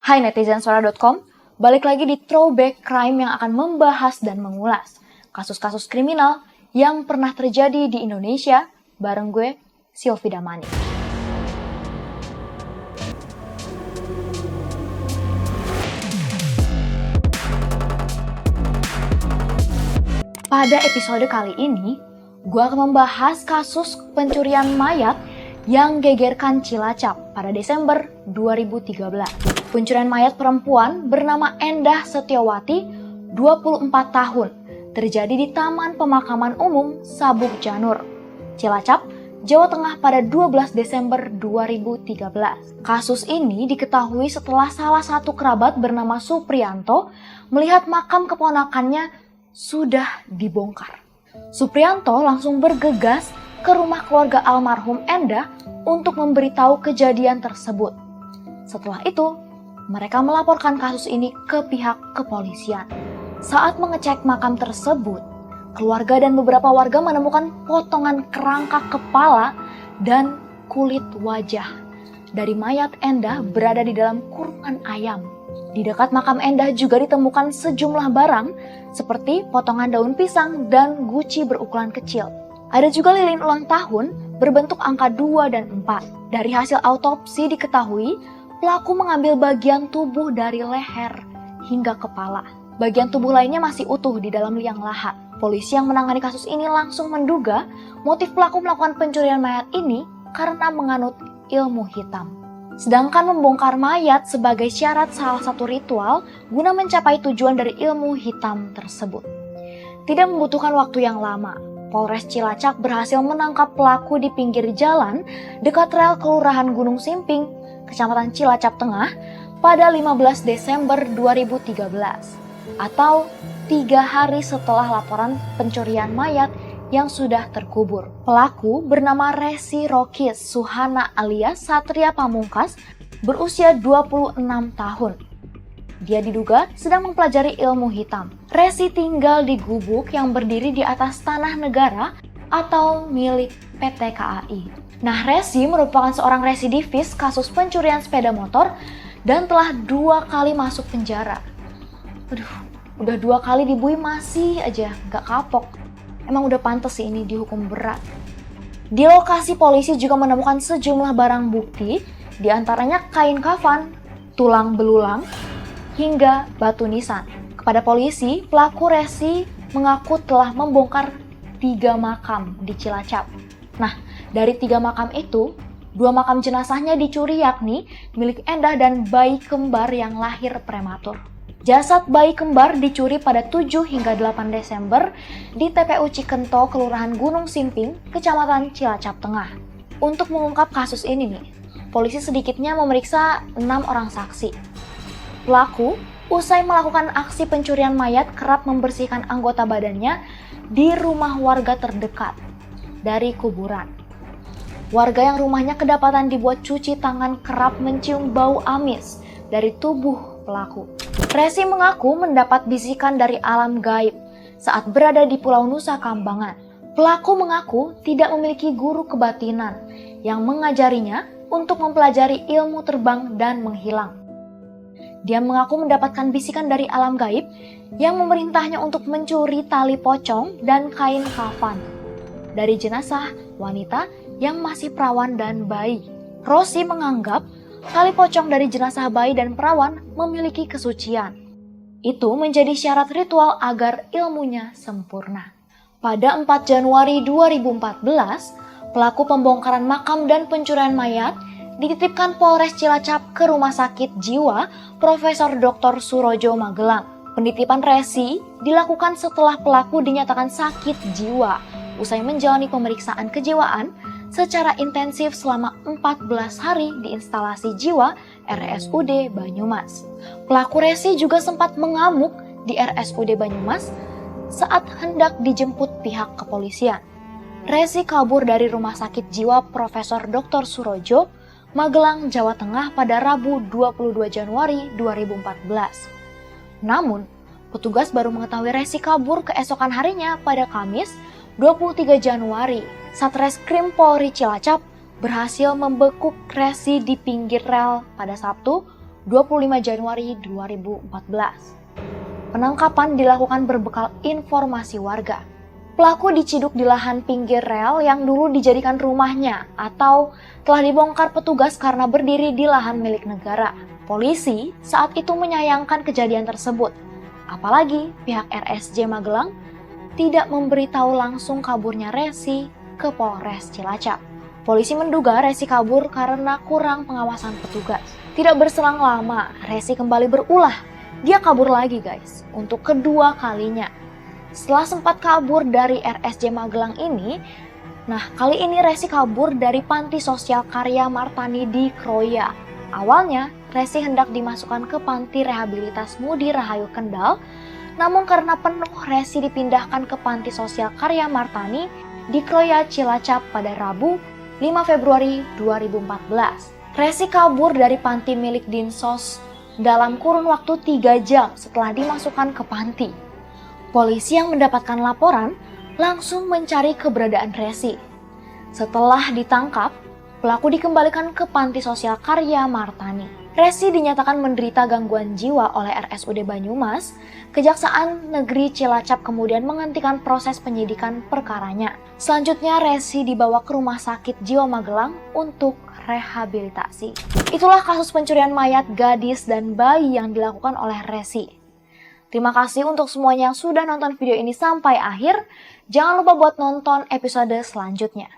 Hai netizen Suara.com, balik lagi di Throwback Crime yang akan membahas dan mengulas kasus-kasus kriminal yang pernah terjadi di Indonesia bareng gue, Sylvie Damani. Pada episode kali ini, gue akan membahas kasus pencurian mayat yang gegerkan Cilacap pada Desember 2013. Pencurian mayat perempuan bernama Endah Setiawati, 24 tahun, terjadi di Taman Pemakaman Umum Sabuk Janur, Cilacap, Jawa Tengah pada 12 Desember 2013. Kasus ini diketahui setelah salah satu kerabat bernama Suprianto melihat makam keponakannya sudah dibongkar. Suprianto langsung bergegas ke rumah keluarga almarhum Endah untuk memberitahu kejadian tersebut. Setelah itu, mereka melaporkan kasus ini ke pihak kepolisian. Saat mengecek makam tersebut, keluarga dan beberapa warga menemukan potongan kerangka kepala dan kulit wajah dari mayat Endah berada di dalam kurungan ayam. Di dekat makam Endah juga ditemukan sejumlah barang seperti potongan daun pisang dan guci berukuran kecil. Ada juga lilin ulang tahun berbentuk angka 2 dan 4. Dari hasil autopsi diketahui pelaku mengambil bagian tubuh dari leher hingga kepala. Bagian tubuh lainnya masih utuh di dalam liang lahat. Polisi yang menangani kasus ini langsung menduga motif pelaku melakukan pencurian mayat ini karena menganut ilmu hitam. Sedangkan membongkar mayat sebagai syarat salah satu ritual guna mencapai tujuan dari ilmu hitam tersebut. Tidak membutuhkan waktu yang lama, Polres Cilacap berhasil menangkap pelaku di pinggir jalan dekat rel Kelurahan Gunung Simping, Kecamatan Cilacap Tengah pada 15 Desember 2013 atau 3 hari setelah laporan pencurian mayat yang sudah terkubur. Pelaku bernama Resi Rokis Suhana alias Satria Pamungkas berusia 26 tahun. Dia diduga sedang mempelajari ilmu hitam. Resi tinggal di gubuk yang berdiri di atas tanah negara atau milik PT KAI. Nah, Resi merupakan seorang residivis kasus pencurian sepeda motor dan telah 2 kali masuk penjara. Udah 2 kali dibui masih aja gak kapok. Emang udah pantas sih ini dihukum berat. Di lokasi polisi juga menemukan sejumlah barang bukti, diantaranya kain kafan, tulang belulang, hingga batu nisan. Kepada polisi, pelaku Resi mengaku telah membongkar 3 makam di Cilacap. Nah, dari 3 makam itu, 2 makam jenazahnya dicuri yakni milik Endah dan bayi kembar yang lahir prematur. Jasad bayi kembar dicuri pada 7 hingga 8 Desember di TPU Cikento, Kelurahan Gunung Simping, Kecamatan Cilacap Tengah. Untuk mengungkap kasus ini nih, polisi sedikitnya memeriksa 6 orang saksi. Pelaku, usai melakukan aksi pencurian mayat, kerap membersihkan anggota badannya di rumah warga terdekat dari kuburan. Warga yang rumahnya kedapatan dibuat cuci tangan kerap mencium bau amis dari tubuh pelaku. Resi mengaku mendapat bisikan dari alam gaib saat berada di Pulau Nusa Kambangan. Pelaku mengaku tidak memiliki guru kebatinan yang mengajarinya untuk mempelajari ilmu terbang dan menghilang. Dia mengaku mendapatkan bisikan dari alam gaib yang memerintahnya untuk mencuri tali pocong dan kain kafan dari jenazah wanita yang masih perawan dan bayi. Rosi menganggap tali pocong dari jenazah bayi dan perawan memiliki kesucian. Itu menjadi syarat ritual agar ilmunya sempurna. Pada 4 Januari 2014, pelaku pembongkaran makam dan pencurian mayat dititipkan Polres Cilacap ke Rumah Sakit Jiwa Profesor Dr. Surojo Magelang. Penitipan Resi dilakukan setelah pelaku dinyatakan sakit jiwa usai menjalani pemeriksaan kejiwaan secara intensif selama 14 hari di instalasi jiwa RSUD Banyumas. Pelaku Resi juga sempat mengamuk di RSUD Banyumas saat hendak dijemput pihak kepolisian. Resi kabur dari Rumah Sakit Jiwa Profesor Dr. Surojo, Magelang, Jawa Tengah pada Rabu 22 Januari 2014. Namun, petugas baru mengetahui Resi kabur keesokan harinya pada Kamis 23 Januari. Satreskrim Polri Cilacap berhasil membekuk Resi di pinggir rel pada Sabtu 25 Januari 2014. Penangkapan dilakukan berbekal informasi warga. Pelaku diciduk di lahan pinggir rel yang dulu dijadikan rumahnya atau telah dibongkar petugas karena berdiri di lahan milik negara. Polisi saat itu menyayangkan kejadian tersebut. Apalagi pihak RSJ Magelang tidak memberitahu langsung kaburnya Resi ke Polres Cilacap. Polisi menduga Resi kabur karena kurang pengawasan petugas. Tidak berselang lama, Resi kembali berulah. Dia kabur lagi guys, untuk kedua kalinya. Setelah sempat kabur dari RSJ Magelang ini, kali ini Resi kabur dari Panti Sosial Karya Martani di Kroya. Awalnya, Resi hendak dimasukkan ke Panti Rehabilitas Mudi Rahayu Kendal, namun karena penuh Resi dipindahkan ke Panti Sosial Karya Martani di Kroya Cilacap pada Rabu 5 Februari 2014. Resi kabur dari panti milik Dinsos dalam kurun waktu 3 jam setelah dimasukkan ke panti. Polisi yang mendapatkan laporan langsung mencari keberadaan Resi. Setelah ditangkap, pelaku dikembalikan ke Panti Sosial Karya Martani. Resi dinyatakan menderita gangguan jiwa oleh RSUD Banyumas. Kejaksaan Negeri Cilacap kemudian menghentikan proses penyidikan perkaranya. Selanjutnya Resi dibawa ke Rumah Sakit Jiwa Magelang untuk rehabilitasi. Itulah kasus pencurian mayat gadis dan bayi yang dilakukan oleh Resi. Terima kasih untuk semuanya yang sudah nonton video ini sampai akhir. Jangan lupa buat nonton episode selanjutnya.